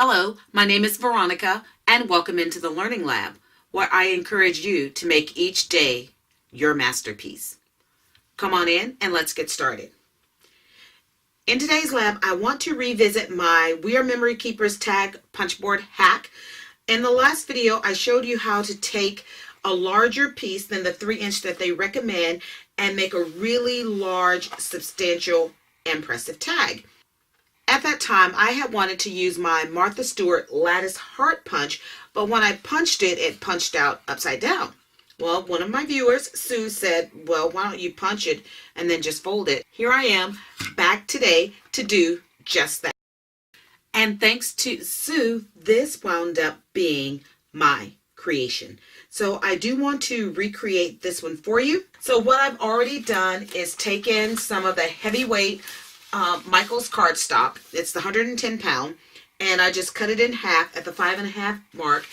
Hello, my name is Veronica, and welcome into the Learning Lab, where I encourage you to make each day your masterpiece. Come on in and let's get started. In today's lab, I want to revisit my We Are Memory Keepers tag punchboard hack. In the last video, I showed you how to take a larger piece than the 3-inch that they recommend and make a really large, substantial, impressive tag. At that time, I had wanted to use my Martha Stewart lattice heart punch, but when I punched it, it punched out upside down. Well, one of my viewers, Sue, said, well, why don't you punch it and then just fold it? Here I am, back today to do just that. And thanks to Sue, this wound up being my creation. So I do want to recreate this one for you. So what I've already done is taken some of the heavyweight Michael's cardstock. It's the 110 pound, and I just cut it in half at the 5.5 mark.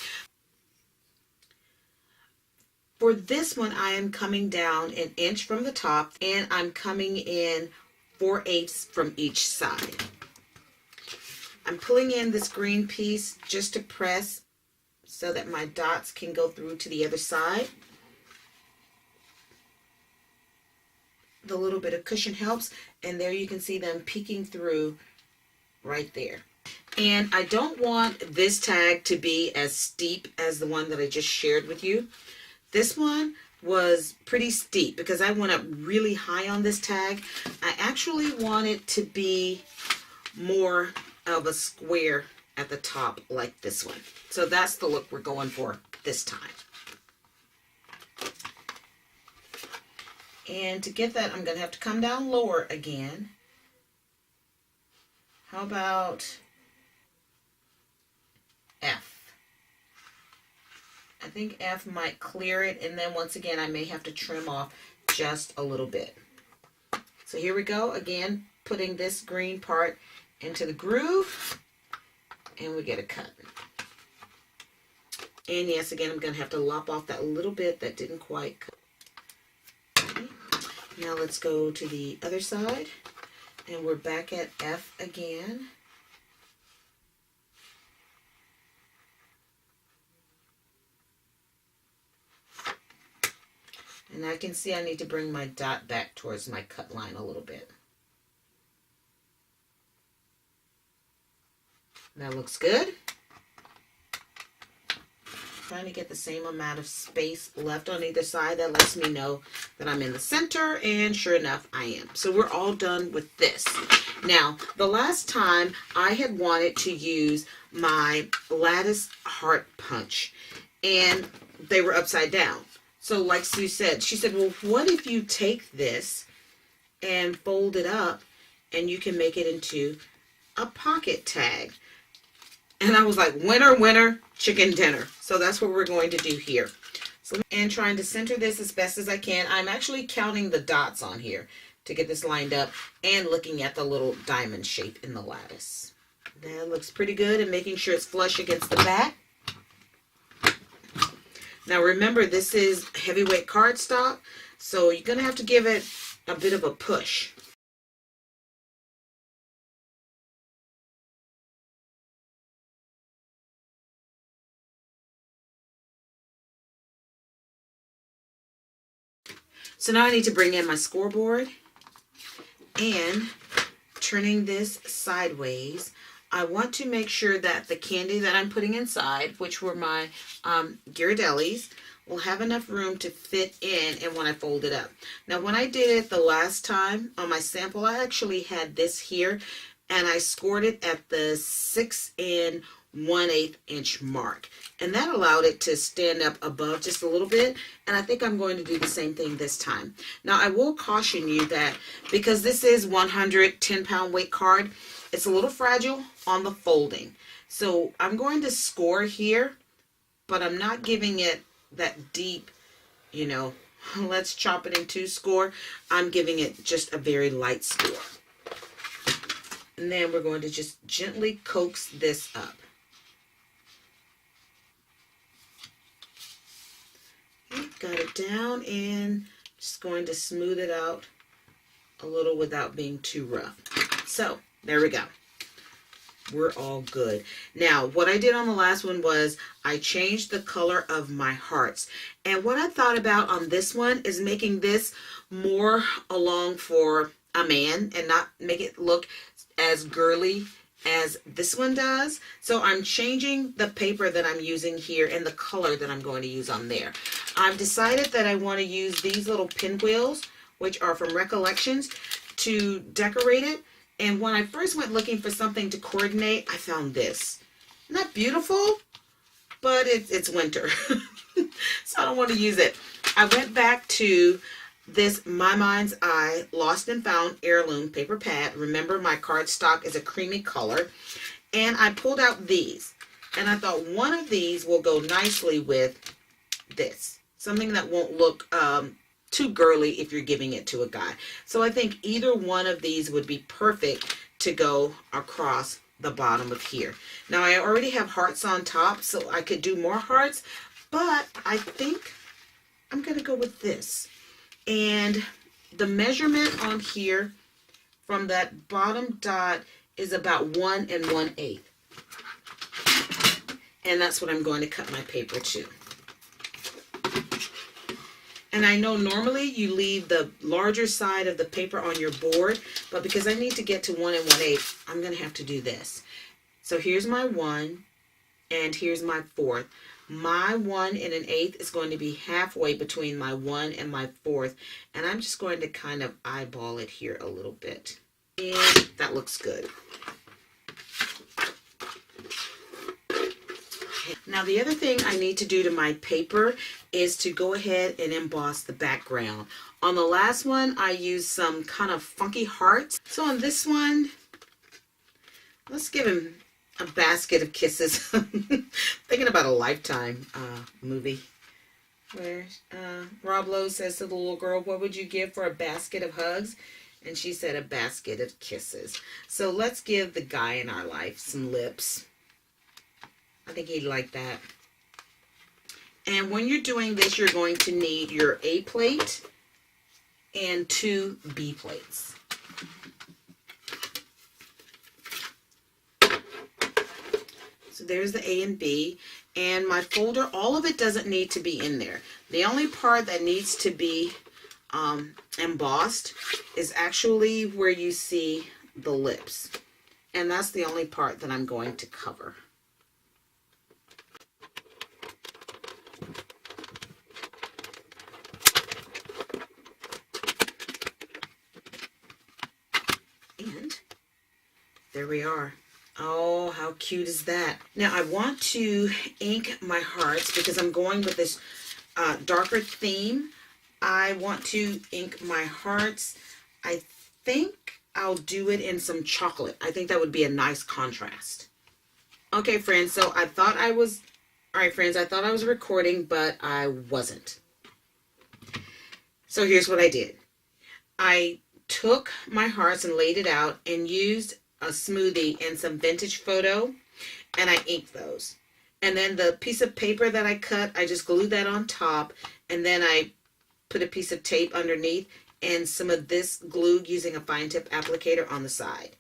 For this one, I am coming down 1 inch from the top, and I'm coming in 4/8 from each side. I'm pulling in this green piece just to press so that my dots can go through to the other side. The little bit of cushion helps, and there you can see them peeking through right there. And I don't want this tag to be as steep as the one that I just shared with you. This one was pretty steep because I went up really high on this tag. I actually want it to be more of a square at the top like this one. So that's the look we're going for this time. And to get that, I'm going to have to come down lower again. How about F? I think F might clear it, and then once again, I may have to trim off just a little bit. So here we go, again, putting this green part into the groove, and we get a cut. And yes, again, I'm going to have to lop off that little bit that didn't quite cut. Now let's go to the other side, and we're back at F again. And I can see I need to bring my dot back towards my cut line a little bit. That looks good. Trying to get the same amount of space left on either side. That lets me know that I'm in the center, and sure enough, I am. So we're all done with this. Now, the last time I had wanted to use my lattice heart punch, and they were upside down. So like Sue said, she said, well, what if you take this and fold it up, and you can make it into a pocket tag? And I was like, winner, winner, chicken dinner. So that's what we're going to do here. So, and trying to center this as best as I can. I'm actually counting the dots on here to get this lined up and looking at the little diamond shape in the lattice. That looks pretty good, and making sure it's flush against the back. Now remember, this is heavyweight cardstock, so you're going to have to give it a bit of a push. So now I need to bring in my scoreboard, and turning this sideways, I want to make sure that the candy that I'm putting inside, which were my Ghirardellis, will have enough room to fit in and when I fold it up. Now when I did it the last time on my sample, I actually had this here, and I scored it at the 6 1/8 inch mark, and that allowed it to stand up above just a little bit, and I think I'm going to do the same thing this time. Now I will caution you that because this is 110 pound weight card, it's a little fragile on the folding. So I'm going to score here, but I'm not giving it that deep, you know, let's chop it in two score. I'm giving it just a very light score. And then we're going to just gently coax this up. Got it down, and just going to smooth it out a little without being too rough. So there we go. we're all good. Now, what I did on the last one was I changed the color of my hearts. And what I thought about on this one is making this more along for a man and not make it look as girly as this one does. So I'm changing the paper that I'm using here and the color that I'm going to use on there. I've decided that I want to use these little pinwheels, which are from Recollections, to decorate it. And when I first went looking for something to coordinate, I found this. Not beautiful, but it's winter. So I don't want to use it. I went back to this My Mind's Eye Lost and Found Heirloom paper pad. Remember, my cardstock is a creamy color. And I pulled out these. And I thought one of these will go nicely with this. Something that won't look too girly if you're giving it to a guy. So I think either one of these would be perfect to go across the bottom of here. Now I already have hearts on top, so I could do more hearts, but I think I'm going to go with this. And the measurement on here from that bottom dot is about 1 1/8. And that's what I'm going to cut my paper to. And I know normally you leave the larger side of the paper on your board, but because I need to get to 1 1/8, I'm going to have to do this. So here's my 1, and here's my 4th. My 1 1/8 is going to be halfway between my 1 and my 4th, and I'm just going to kind of eyeball it here a little bit. And that looks good. Now the other thing I need to do to my paper is to go ahead and emboss the background. On the last one, I used some kind of funky hearts. So on this one, let's give him a basket of kisses. Thinking about a Lifetime movie where Rob Lowe says to the little girl, "What would you give for a basket of hugs?" And she said, "A basket of kisses." So let's give the guy in our life some lips. I think he'd like that. And when you're doing this, you're going to need your A plate and 2 B plates. So there's the A and B. And my folder, all of it doesn't need to be in there. The only part that needs to be embossed is actually where you see the lips. And that's the only part that I'm going to cover. And there we are. Oh, how cute is that? Now I want to ink my hearts because I'm going with this darker theme. I want to ink my hearts. I think I'll do it in some chocolate. I think that would be a nice contrast. Okay, friends, so I thought I was, all right, friends, I thought I was recording, but I wasn't. So here's what I did. I took my hearts and laid it out and used a smoothie and some vintage photo, and I inked those. And then the piece of paper that I cut, I just glued that on top, and then I put a piece of tape underneath and some of this glue using a fine tip applicator on the side.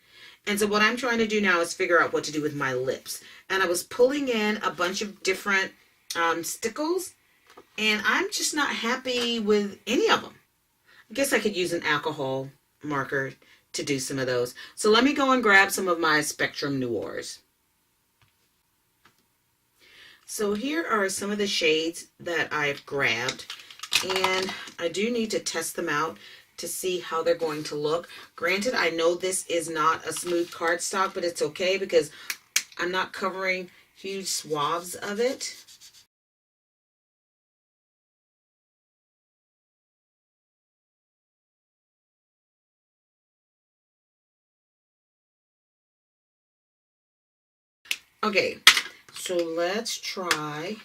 And so what I'm trying to do now is figure out what to do with my lips. And I was pulling in a bunch of different stickles, and I'm just not happy with any of them. I guess I could use an alcohol marker to do some of those. So let me go and grab some of my Spectrum Noirs. So here are some of the shades that I've grabbed, and I do need to test them out to see how they're going to look. Granted, I know this is not a smooth cardstock, but it's okay because I'm not covering huge swaths of it. Okay, so let's try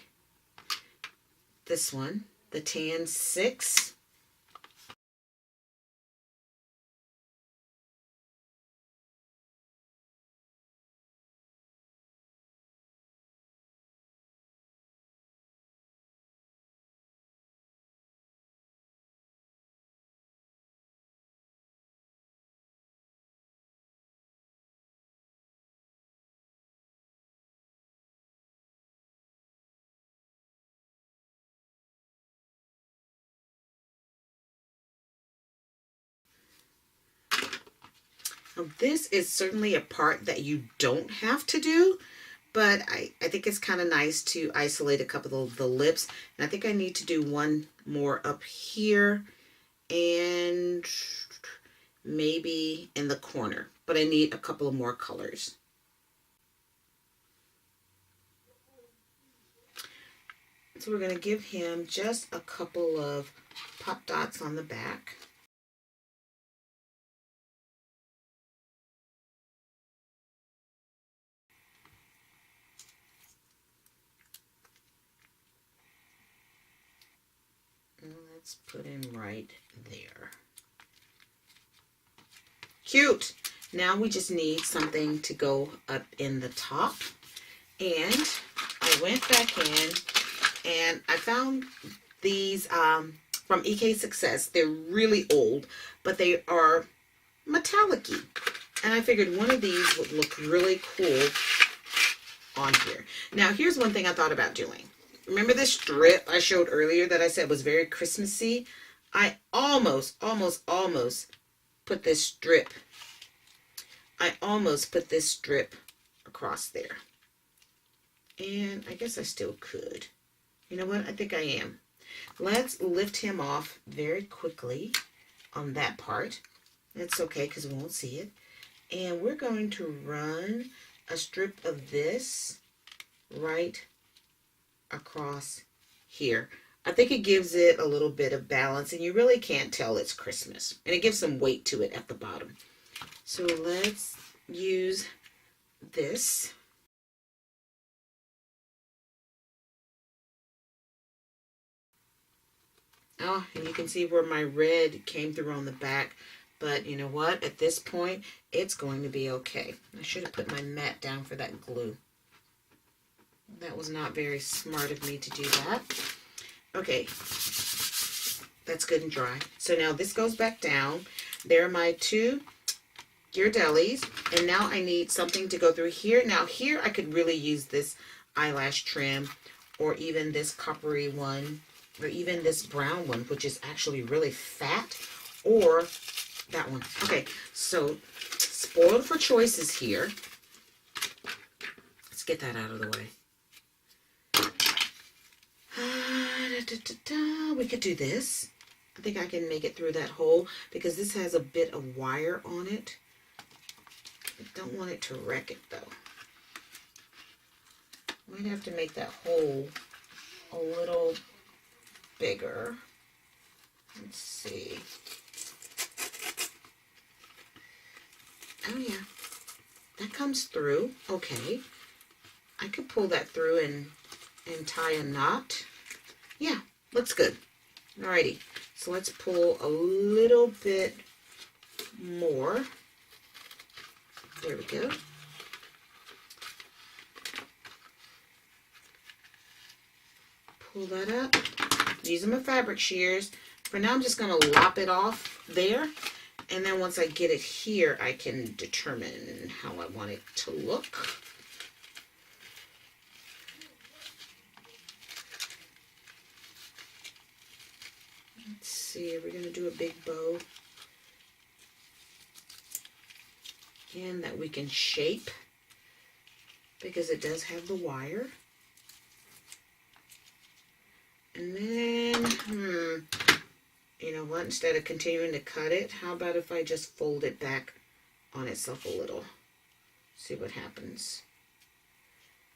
this one, the Tan 6. Now, this is certainly a part that you don't have to do, but I think it's kind of nice to isolate a couple of the lips. And I think I need to do one more up here and maybe in the corner, but I need a couple of more colors. So we're going to give him just a couple of pop dots on the back. And let's put him right there. Cute! Now we just need something to go up in the top. And I went back in and I found these from EK Success. They're really old, but they are metallic-y. And I figured one of these would look really cool on here. Now, here's one thing I thought about doing. Remember this strip I showed earlier that I said was very Christmassy? I almost put this strip. I almost put this strip across there. And I guess I still could. You know what? I think I am. Let's lift him off very quickly on that part. That's okay because we won't see it. And we're going to run a strip of this right across here. I think it gives it a little bit of balance, and you really can't tell it's Christmas. And it gives some weight to it at the bottom. So let's use this. Oh, and you can see where my red came through on the back. But you know what? At this point, it's going to be okay. I should have put my mat down for that glue. That was not very smart of me to do that. Okay, that's good and dry. So now this goes back down. There are my two Ghirardellis. And now I need something to go through here. Now here I could really use this eyelash trim, or even this coppery one, or even this brown one, which is actually really fat, or that one. Okay, so spoiled for choices here. Let's get that out of the way. We could do this. I think I can make it through that hole because this has a bit of wire on it. I don't want it to wreck it though. Might have to make that hole a little bigger. Let's see. Oh yeah, that comes through. Okay, I could pull that through and tie a knot. Yeah, looks good. Alrighty, so let's pull a little bit more. There we go. Pull that up. Using my fabric shears. For now, I'm just going to lop it off there. And then once I get it here, I can determine how I want it to look. Let's see, we're going to do a big bow. Again, that we can shape because it does have the wire. And then, you know what, instead of continuing to cut it, how about if I just fold it back on itself a little? See what happens.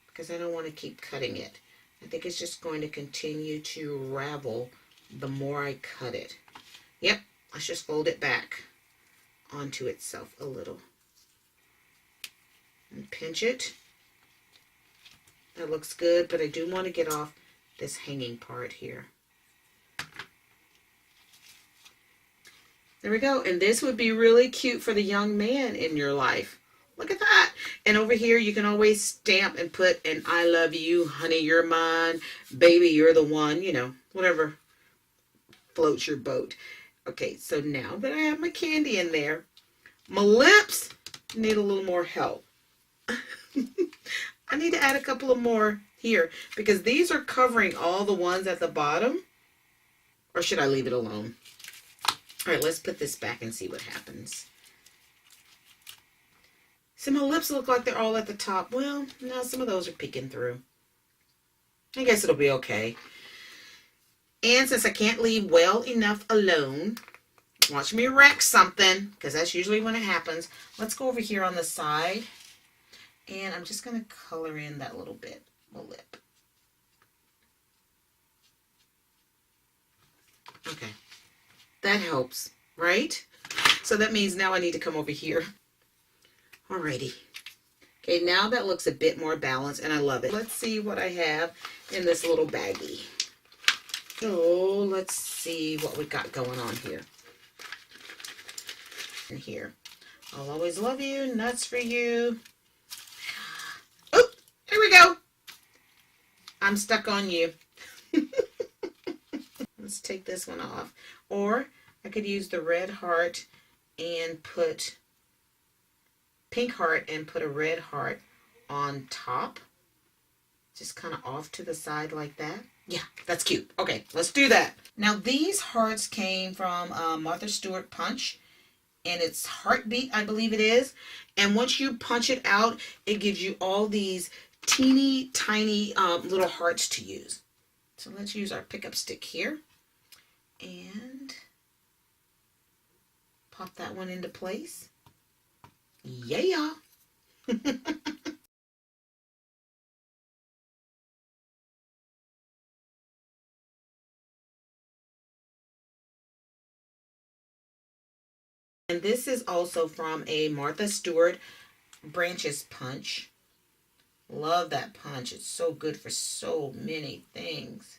Because I don't want to keep cutting it. I think it's just going to continue to ravel the more I cut it. Yep, let's just fold it back onto itself a little. And pinch it. That looks good, but I do want to get off this hanging part here. There we go. And this would be really cute for the young man in your life. Look at that. And over here, you can always stamp and put an I love you, honey, you're mine, baby, you're the one, you know, whatever floats your boat. Okay, so now that I have my candy in there, my lips need a little more help. I need to add a couple of more here because these are covering all the ones at the bottom. Or should I leave it alone? All right, let's put this back and see what happens. See, my lips look like they're all at the top. Well, no, some of those are peeking through. I guess it'll be okay. And since I can't leave well enough alone, watch me wreck something, because that's usually when it happens. Let's go over here on the side. And I'm just going to color in that little bit, the lip. Okay. That helps, right? So that means now I need to come over here. Alrighty. Okay, now that looks a bit more balanced, and I love it. Let's see what I have in this little baggie. So let's see what we got going on here. And here. I'll always love you. Nuts for you. Oh, here we go. I'm stuck on you. Let's take this one off. Or I could use the red heart and put pink heart and put a red heart on top. Just kind of off to the side like that. Yeah, that's cute. Okay, let's do that. Now these hearts came from Martha Stewart Punch. And it's Heartbeat, I believe it is. And once you punch it out, it gives you all these teeny tiny little hearts to use. So let's use our pickup stick here. And pop that one into place. Yeah. And this is also from a Martha Stewart Branches Punch. Love that punch. It's so good for so many things.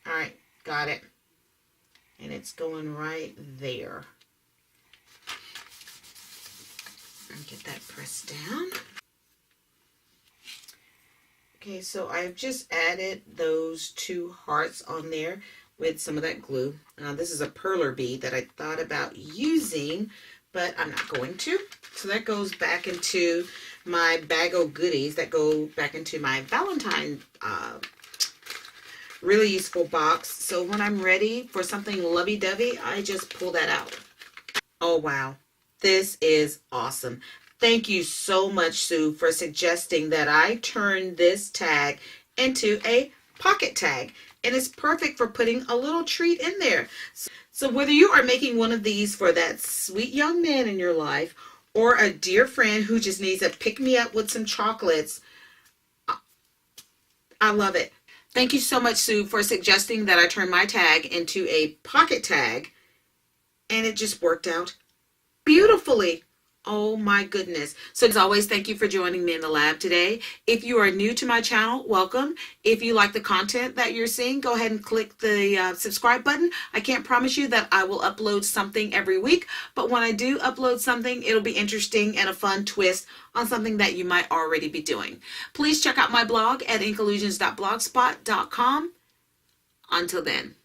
All right, got it. And it's going right there. And get that pressed down. Okay, so I've just added those two hearts on there with some of that glue. This is a perler bead that I thought about using, but I'm not going to. So that goes back into my bag of goodies that go back into my Valentine really useful box. So when I'm ready for something lovey-dovey, I just pull that out. Oh, wow. This is awesome. Thank you so much, Sue, for suggesting that I turn this tag into a pocket tag. And it's perfect for putting a little treat in there. So whether you are making one of these for that sweet young man in your life or a dear friend who just needs a pick-me-up with some chocolates, I love it. Thank you so much, Sue, for suggesting that I turn my tag into a pocket tag. And it just worked out beautifully. Oh my goodness. So as always, thank you for joining me in the lab today. If you are new to my channel, welcome. If you like the content that you're seeing, go ahead and click the subscribe button. I can't promise you that I will upload something every week, but when I do upload something, it'll be interesting and a fun twist on something that you might already be doing. Please check out my blog at inkallusions.blogspot.com. Until then.